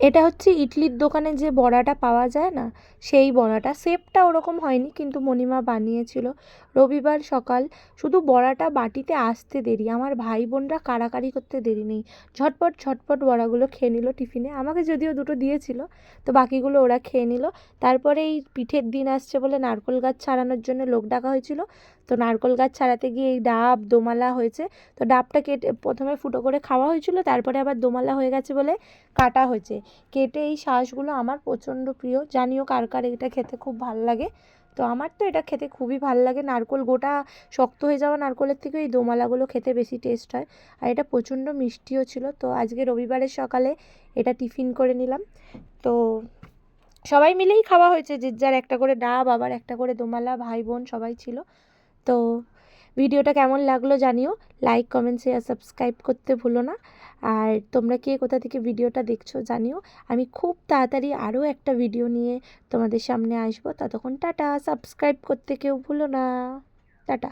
এটা হচ্ছে ইডলির দোকানে যে বড়াটা পাওয়া যায় না, সেই বড়াটা। শেপটা ওরকম হয়নি, কিন্তু মণিমা বানিয়েছিল। রবিবার সকাল, শুধু বড়াটা বাটিতে আসতে দেরি, আমার ভাই বোনরা কাড়াকাড়ি করতে দেরি নেই, ঝটপট ঝটপট বড়াগুলো খেয়ে নিল টিফিনে। আমাকে যদিও দুটো দিয়েছিল, তো বাকিগুলো ওরা খেয়ে নিল। তারপরে এই পিঠের দিন আসছে বলে নারকেল গাছ ছাড়ানোর জন্য লোক ডাকা হয়েছিল। তো নারকেল গাছ ছাড়াতে গিয়ে এই ডাব দোমালা হয়েছে, তো ডাবটা কেটে প্রথমে ফুটো করে খাওয়া হয়েছিল, তারপরে আবার দোমালা হয়ে গেছে বলে কাটা হয়েছে। কেটে এই শাঁসগুলো আমার প্রচণ্ড প্রিয়, জানিও কার কার এটা খেতে খুব ভাল লাগে। তো আমার তো এটা খেতে খুবই ভাল লাগে। নারকেল গোটা শক্ত হয়ে যাওয়া নারকেলের থেকে এই দোমালাগুলো খেতে বেশি টেস্ট হয়। আর এটা প্রচণ্ড মিষ্টিও ছিল। তো আজকে রবিবারের সকালে এটা টিফিন করে নিলাম। তো সবাই মিলেই খাওয়া হয়েছে, যে যার একটা করে ডাব, আবার একটা করে দোমালা, ভাই বোন সবাই ছিল। তো ভিডিওটা কেমন লাগলো জানিও, লাইক কমেন্ট শেয়ার সাবস্ক্রাইব করতে ভুলো না। আর তোমরা কে কোথা থেকে ভিডিওটা দেখছো জানিও। আমি খুব তাড়াতাড়ি আরও একটা ভিডিও নিয়ে তোমাদের সামনে আসবো। ততক্ষণ টাটা, সাবস্ক্রাইব করতে কেউ ভুলো না। টাটা।